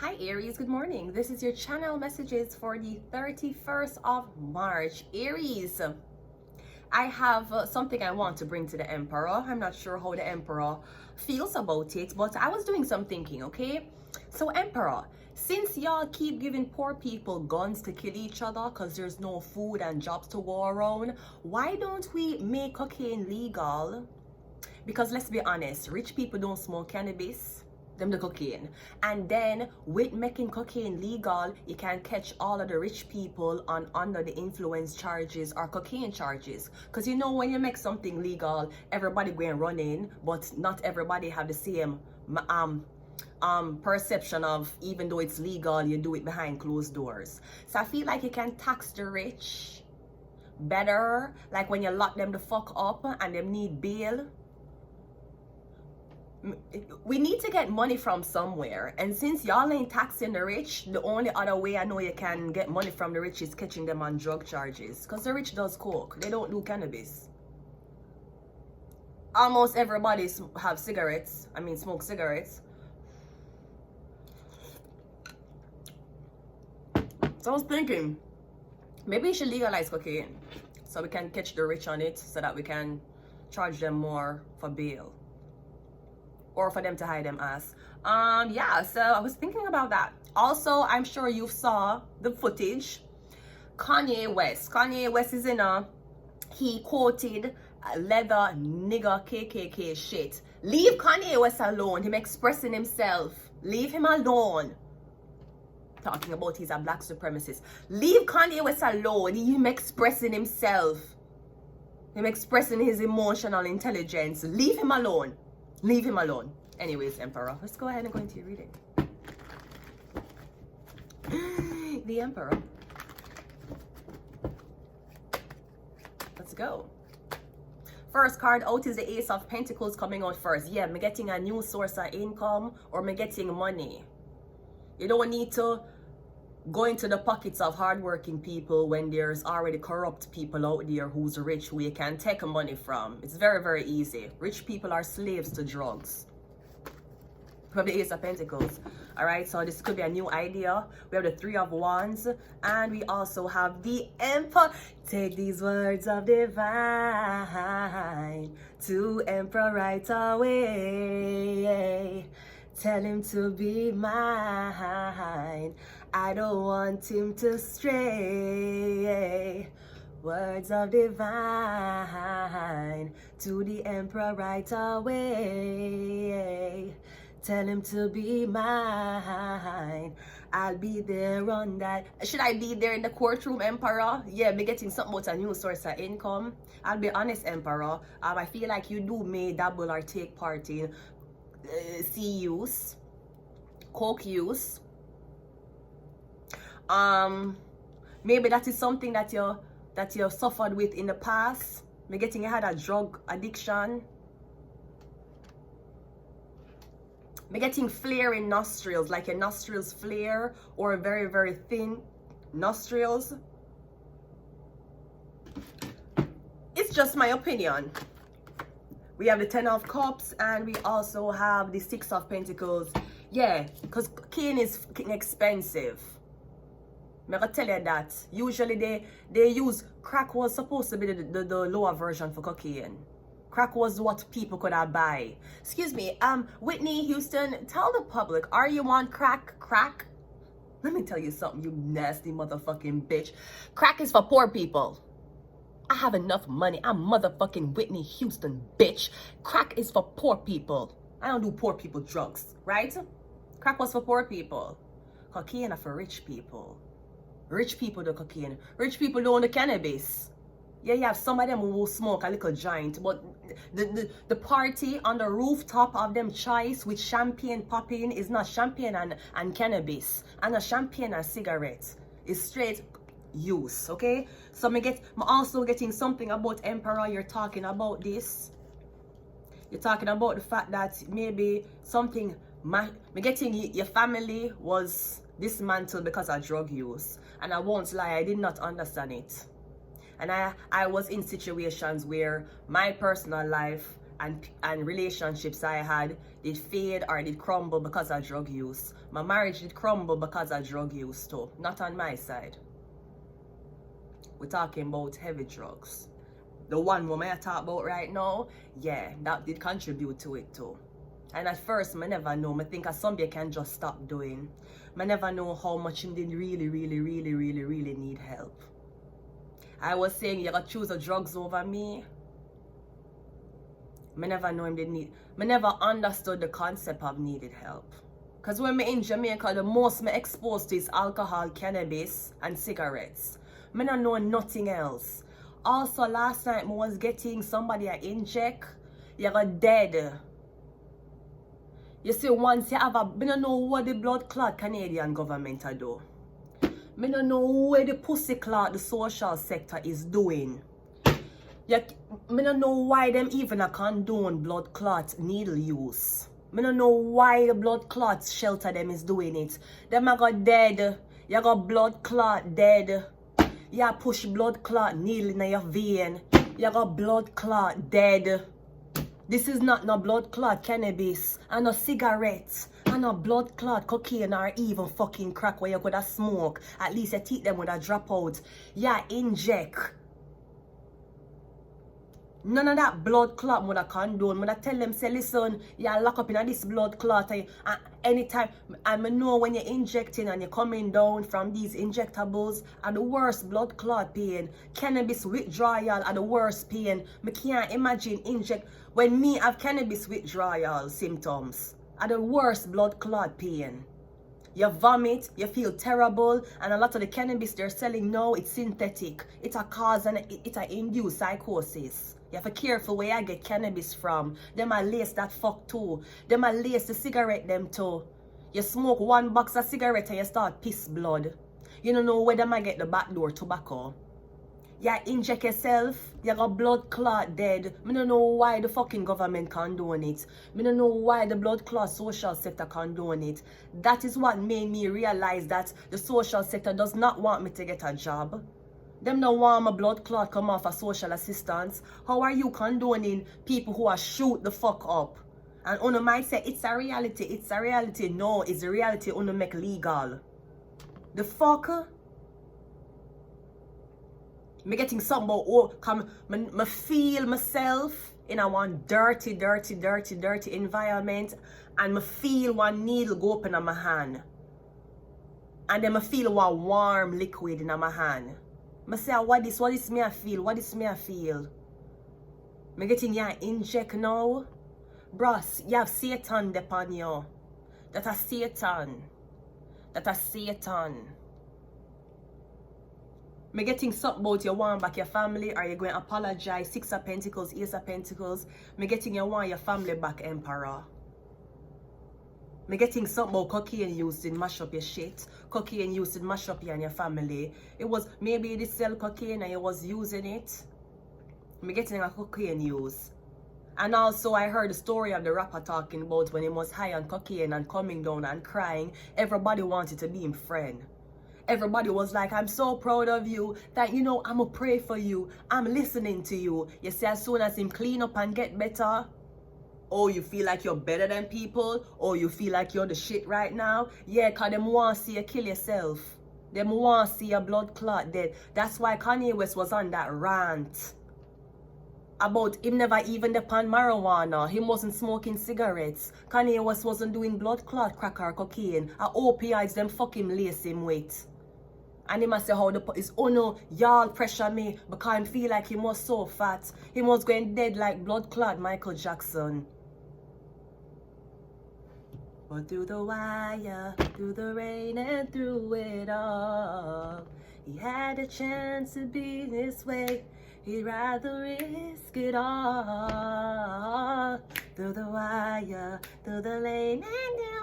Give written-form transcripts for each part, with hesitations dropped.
Hi Aries, good morning. This is your channel messages for the 31st of March. Aries, I have something I want to bring to the Emperor. I'm not sure how the Emperor feels about it, but I was doing some thinking, okay? So Emperor, since y'all keep giving poor people guns to kill each other because there's no food and jobs to go around, why don't we make cocaine legal? Because let's be honest, rich people don't smoke cannabis, them the cocaine. And then with making cocaine legal, you can catch all of the rich people on under the influence charges or cocaine charges. Because you know, when you make something legal, everybody going running, but not everybody have the same perception of, even though it's legal, you do it behind closed doors. So I feel like you can tax the rich better, like when you lock them the fuck up and them need bail. We need to get money from somewhere, and since y'all ain't taxing the rich, the only other way I know you can get money from the rich is catching them on drug charges, because the rich does coke, they don't do cannabis. Almost everybody have cigarettes, smoke cigarettes. So I was thinking maybe we should legalize cocaine so we can catch the rich on it, so that we can charge them more for bail, or for them to hide them ass. Yeah, so I was thinking about that. Also, I'm sure you saw the footage. Kanye West is in he quoted leather nigger KKK shit. Leave Kanye West alone. Him expressing himself. Leave him alone. Talking about he's a black supremacist. Leave Kanye West alone. Him expressing himself. Him expressing his emotional intelligence. Leave him alone. Leave him alone. Anyways, Emperor, let's go ahead and go into your reading. The Emperor. Let's go. First card out is the Ace of Pentacles coming out first. Yeah, me getting a new source of income, or me getting money. You don't need to go into the pockets of hardworking people when there's already corrupt people out there who's rich, who you can take money from. It's very, very easy. Rich people are slaves to drugs. We have the Ace of Pentacles. All right, so this could be a new idea. We have the Three of Wands, and we also have the Emperor. Take these words of divine to Emperor right away. Tell him to be mine. I don't want him to stray. Words of divine to the Emperor right away. Tell him to be mine. I'll be there on that. Should I be there in the courtroom, Emperor? Yeah, me getting something about a new source of income. I'll be honest, Emperor. I feel like you do may dabble or take part in C use, coke use. Maybe that is something that you suffered with in the past. Maybe getting you had a drug addiction. Maybe getting flaring nostrils, like your nostrils flare, or very, very thin nostrils. It's just my opinion. We have the Ten of Cups, and we also have the Six of Pentacles. Yeah, because cocaine is expensive. I'm gonna tell you that. Usually they use crack. Was supposed to be the lower version for cocaine. Crack was what people could have buy. Excuse me, Whitney Houston, tell the public, are you on crack? Crack? Let me tell you something, you nasty motherfucking bitch. Crack is for poor people. I have enough money. I'm motherfucking Whitney Houston, bitch. Crack is for poor people. I don't do poor people drugs, right? Crack was for poor people. Cocaine are for rich people. Rich people do cocaine. Rich people don't do cannabis. Yeah, you have some of them who will smoke a little joint, but the party on the rooftop of them choice with champagne popping is not champagne and cannabis, and not champagne and cigarettes. It's straight use, okay? So I'm also getting something about Emperor. You're talking about this. You're talking about the fact that maybe something, getting your family was dismantled because of drug use. And I won't lie, I did not understand it. And I was in situations where my personal life, and relationships I had did fade or did crumble because of drug use. My marriage did crumble because of drug use too. Not on my side. We're talking about heavy drugs. The one woman I talk about right now, yeah, that did contribute to it too. And at first, I never know. I think somebody can just stop doing. I never know how much him did really need help. I was saying, you gotta choose the drugs over me. I never know him did need. I never understood the concept of needed help. Because when I'm in Jamaica, the most I'm exposed to is alcohol, cannabis, and cigarettes. I don't know nothing else. Also, last night I was getting somebody a inject. You got dead. You see, once you have a... I don't know what the blood clot Canadian government are do. I don't know where the pussy clot the social sector is doing. I don't know why them even a condone blood clot needle use. I don't know why the blood clot shelter them is doing it. Them a got dead. You got blood clot dead. You push blood clot needle in your vein. You got blood clot dead. This is not no blood clot cannabis and no cigarettes and no blood clot cocaine or even fucking crack where you could have smoke. At least your teeth them would have drop out. Yeah, inject. None of that blood clot would have condone. Would have tell them, say, listen, you lock up in this blood clot anytime. And I know when you're injecting and you're coming down from these injectables are the worst blood clot pain. Cannabis withdrawal are the worst pain. I can't imagine inject. When me have cannabis withdrawal symptoms are the worst blood clot pain. You vomit, you feel terrible, and a lot of the cannabis they're selling now, it's synthetic. It's a cause and it's a induced psychosis. You have to be careful where I get cannabis from. Them a lace that fuck too. Them a lace the cigarette them too. You smoke one box of cigarette and you start piss blood. You don't know where them I get the backdoor tobacco. You inject yourself, you got blood clot dead. I don't know why the fucking government condone it. I don't know why the blood clot social sector condone it. That is what made me realize that the social sector does not want me to get a job. Them don't want my blood clot come off of social assistance. How are you condoning people who are shoot the fuck up? And Uno might say, it's a reality, it's a reality. No, it's a reality Uno make legal. The fuck? Me getting something about, oh, come, me feel myself in a one dirty environment, and me feel one needle go up in my hand. And then me feel one warm liquid in my hand. Me say, what is me I feel? What is me I feel? Me getting ya inject now. Bros, you have Satan upon you. That a Satan. That a Satan. Me getting something about you want back your family, or you going to apologize? 6 of Pentacles, Ace of Pentacles. Me getting you want your family back, Emperor. Me getting something about cocaine used in mash up your shit. Cocaine used in mash up you and your family. It was maybe you did sell cocaine and you was using it. Me getting a cocaine use. And also I heard the story of the rapper talking about when he was high on cocaine and coming down and crying. Everybody wanted to be his friend. Everybody was like, I'm so proud of you, that, you know, I'm going to pray for you. I'm listening to you. You see, as soon as him clean up and get better, oh, you feel like you're better than people? Or you feel like you're the shit right now? Yeah, because them want to see you kill yourself. Them want to see your blood clot dead. That's why Kanye West was on that rant about him never even upon marijuana. Him wasn't smoking cigarettes. Kanye West wasn't doing blood clot crack or cocaine. Or opioids them fucking lace him with. And he must say how the is, oh no, y'all pressure me because I feel like he was so fat. He was going dead like blood clot Michael Jackson. But through the wire, through the rain and through it all, he had a chance to be this way. He'd rather risk it all. Through the wire, through the lane and down.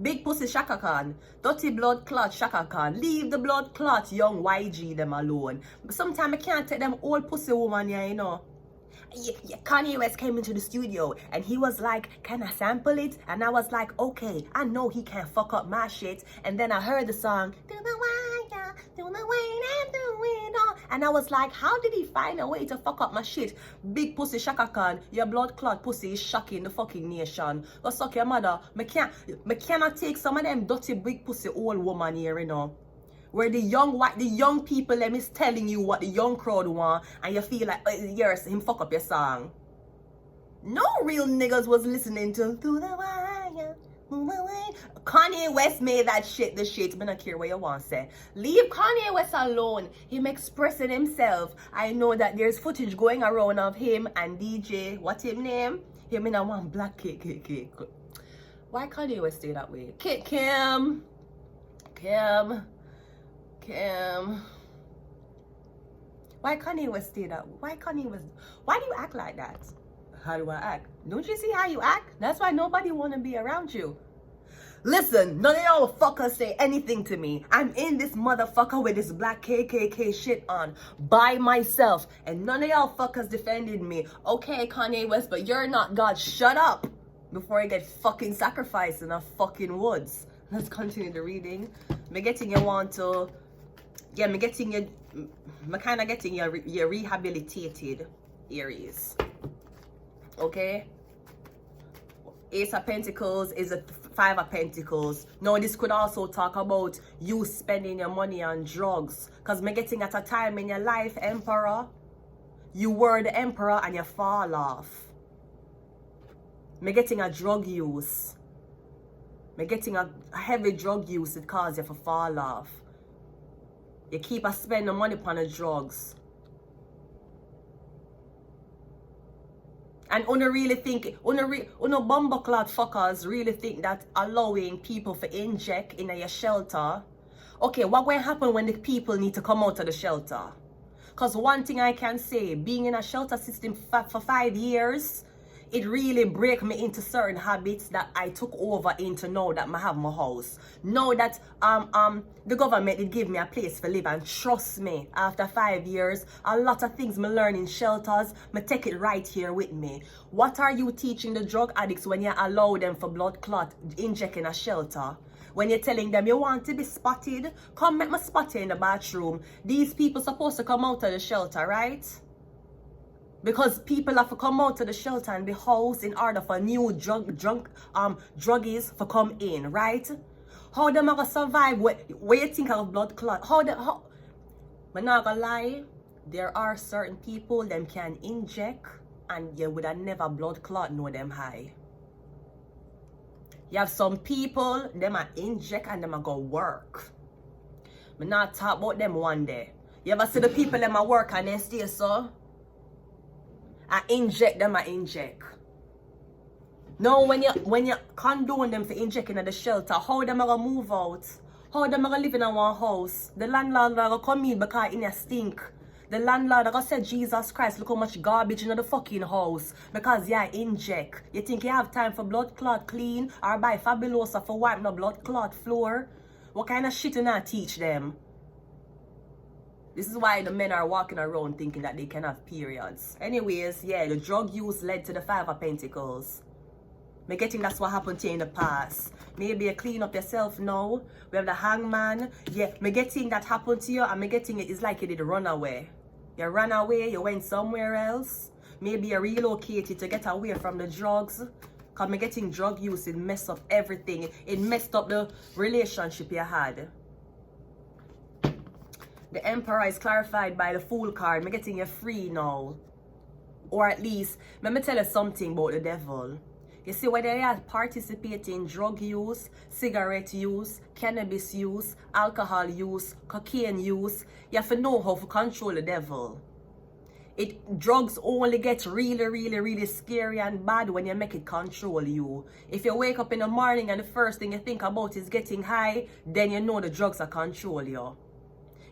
Big pussy Shaka Khan, dirty blood clot Shaka Khan. Leave the blood clot young YG them alone. Sometimes I can't take them old pussy woman here, you know. Yeah, Kanye West came into the studio and he was like, can I sample it? And I was like, okay, I know he can't fuck up my shit. And then I heard the song, through the wire, through the rain and through it all. And I was like, how did he find a way to fuck up my shit? Big pussy Shaka Khan, your blood clot pussy is shocking the fucking nation. Go suck your mother. Me cannot take some of them dirty big pussy old woman here, you know. Where the young people them is telling you what the young crowd want, and you feel like, yes, him fuck up your song. No real niggas was listening to Through the Wire. Kanye West made that shit the shit. I don't care what you want to say. Leave Kanye West alone. Him expressing himself. I know that there's footage going around of him and DJ, what's his name? Him in a one black cake. Why Kanye West stay that way? Kim. Why Kanye West stay that way? Why do you act like that? How do I act? Don't you see how you act? That's why nobody want to be around you. Listen, none of y'all fuckers say anything to me. I'm in this motherfucker with this black KKK shit on by myself, and none of y'all fuckers defended me. Okay, Kanye West, but you're not God. Shut up before I get fucking sacrificed in the fucking woods. Let's continue the reading. Me getting you rehabilitated, Aries. Okay, Ace of Pentacles is a 5 of Pentacles. Now this could also talk about you spending your money on drugs, because me getting at a time in your life, Emperor, you were the emperor and you fall off. Me getting a drug use. Me getting a heavy drug use that cause you to fall off. You keep a spending money upon the drugs. And una really think, una bumbleclad fuckers really think that allowing people to inject in your shelter. Okay, what will happen when the people need to come out of the shelter? Because one thing I can say, being in a shelter system for 5 years, it really break me into certain habits that I took over into now that I have my house. Now that the government did give me a place to live, and trust me, after 5 years, a lot of things me learn in shelters, me take it right here with me. What are you teaching the drug addicts when you allow them for blood clot inject in a shelter? When you're telling them you want to be spotted, come make me spot you in the bathroom. These people supposed to come out of the shelter, right? Because people have to come out to the shelter and be housed in order for new druggies to come in, right? How them gonna survive? What you think of blood clot? How? I'm not gonna lie, there are certain people them can inject and you would have never blood clot know them high. You have some people them a inject and them a go work. I'm not talk about them one day. You ever see the people them a work and they stay so? I inject them, I inject. Now when you condone them for injecting at the shelter, how them gonna move out? How them gonna live in one house? The landlord gonna come in because in a stink. The landlord gonna say, Jesus Christ, look how much garbage in the fucking house. Because yeah, inject. You think you have time for blood clot clean or buy Fabulosa for wipe no blood clot floor? What kind of shit you not teach them? This is why the men are walking around thinking that they can have periods. Anyways, yeah, the drug use led to the 5 of Pentacles. Me getting that's what happened to you in the past. Maybe you clean up yourself now. We have the Hangman. Yeah, me getting that happened to you, and me getting it is like you did run away. You ran away, you went somewhere else. Maybe you relocated to get away from the drugs. Because me getting drug use, it messed up everything. It messed up the relationship you had. The Emperor is clarified by the Fool card. I'm getting you free now. Or at least, let me tell you something about the devil. You see, whether you participate in drug use, cigarette use, cannabis use, alcohol use, cocaine use, you have to know how to control the devil. Drugs only get really scary and bad when you make it control you. If you wake up in the morning and the first thing you think about is getting high, then you know the drugs are control you.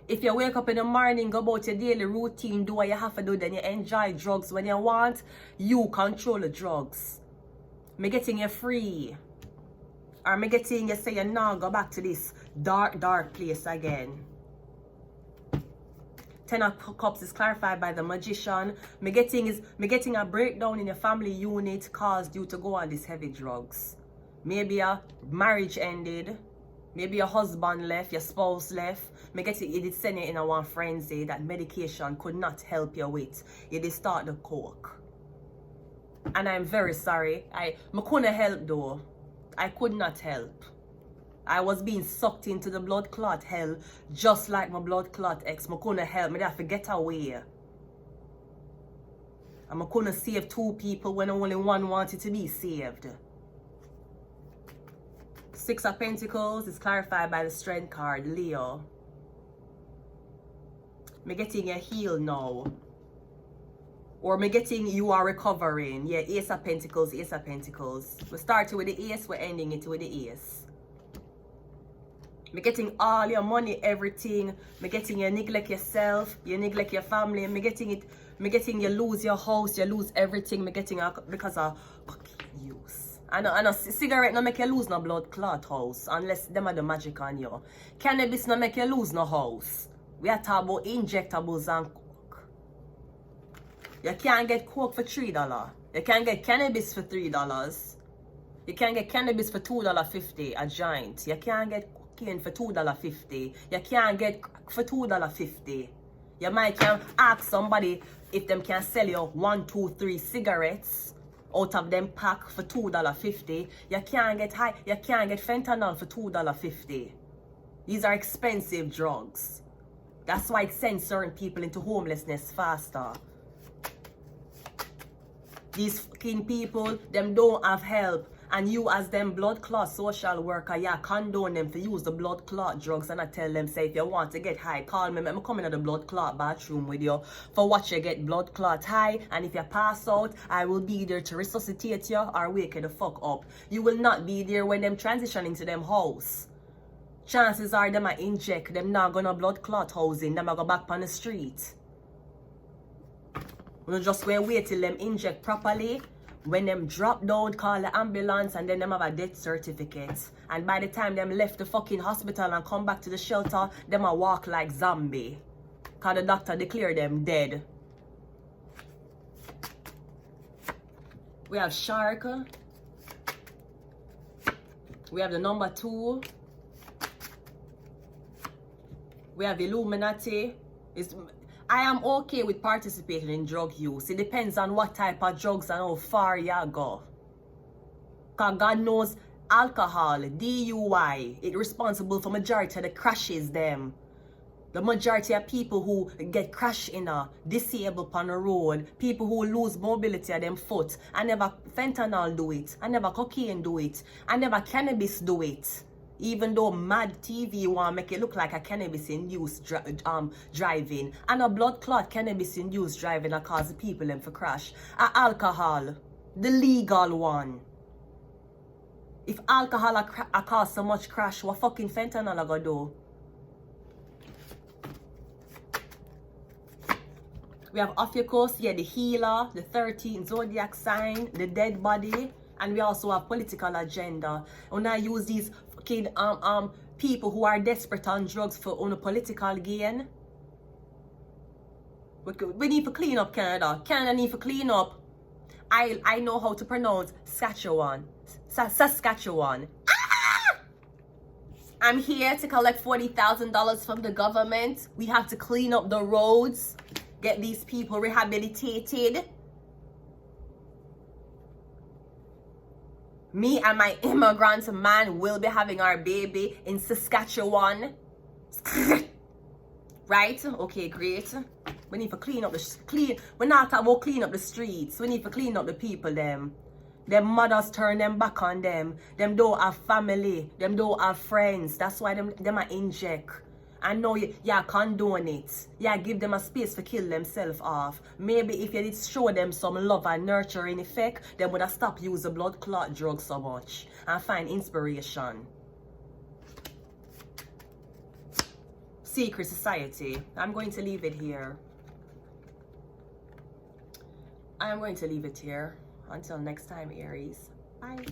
If you wake up in the morning, go about your daily routine, do what you have to do, then you enjoy drugs when you want, you control the drugs. Me getting you free. Or me getting you say you now go back to this dark place again. 10 of Cups is clarified by the Magician. Me getting a breakdown in your family unit caused you to go on these heavy drugs. Maybe a marriage ended. Maybe your husband left, your spouse left. Me get it, you did send it in a one frenzy that medication could not help you with. You did start the coke. And I'm very sorry. I couldn't help though. I could not help. I was being sucked into the blood clot hell just like my blood clot ex. I couldn't help. I have to get away. And I couldn't save 2 people when only one wanted to be saved. 6 of Pentacles is clarified by the Strength card, Leo. Me getting you healed now. Or me getting you are recovering. Yeah, Ace of Pentacles, Ace of Pentacles. We started with the Ace, we're ending it with the Ace. Me getting all your money, everything. Me getting you neglect yourself, you neglect your family. Me getting you lose your house, you lose everything. Me getting because of use. I know cigarette no make you lose no blood clot house unless them are the magic on you. Cannabis no make you lose no house. We are talking about injectables and coke. You can't get coke for $3. You can't get cannabis for $3. You can't get cannabis for $2.50 a joint. You can't get cocaine for $2.50. You can't get for $2.50. You might can ask somebody if them can sell you 1, 2, 3 cigarettes out of them pack for $2.50. You can't get fentanyl for $2.50. These are expensive drugs. That's why it sends certain people into homelessness faster. These fucking people, them don't have help. And you as them blood clot social worker, yeah, condone them to use the blood clot drugs. And I tell them, say, if you want to get high, call me. I'm coming to the blood clot bathroom with you for watch you get blood clot high. And if you pass out, I will be there to resuscitate you or wake you the fuck up. You will not be there when them transition into them house. Chances are them might inject, them not gonna blood clot housing, them a go back on the street. We'll just wait till them inject properly. When them drop down, call the ambulance and then them have a death certificate. And by the time them left the fucking hospital and come back to the shelter, them a walk like zombie. Cause the doctor declared them dead. We have Shark. We have the number 2. We have Illuminati. I am okay with participating in drug use. It depends on what type of drugs and how far you go. Because God knows alcohol, DUI, it's responsible for majority of the crashes them. The majority of people who get crashed in a disabled on the road, people who lose mobility of them foot. I never fentanyl do it. I never cocaine do it. I never cannabis do it. Even though Mad TV want to make it look like a cannabis-induced driving. And a blood clot cannabis-induced driving that cause people them for crash. Alcohol, the legal one. If alcohol cause so much crash, what fucking fentanyl I gonna do? We have Ophiuchus, yeah, the healer, the 13th zodiac sign, the dead body. And we also have political agenda. When I use these fucking people who are desperate on drugs for on a political gain. We need to clean up Canada. Canada need to clean up. I know how to pronounce Saskatchewan. Saskatchewan. Ah! I'm here to collect $40,000 from the government. We have to clean up the roads. Get these people rehabilitated. Me and my immigrant man will be having our baby in Saskatchewan. Right? Okay, great. We need to clean up we're not talking about clean up the streets. We need to clean up the people them. Them mothers turn them back on them. Them don't have family. Them don't have friends. That's why them are inject. I know you condone it. Yeah, give them a space to kill themselves off. Maybe if you did show them some love and nurturing effect, they would have stopped using blood clot drugs so much and find inspiration. Secret society. I'm going to leave it here. I am going to leave it here. Until next time, Aries. Bye.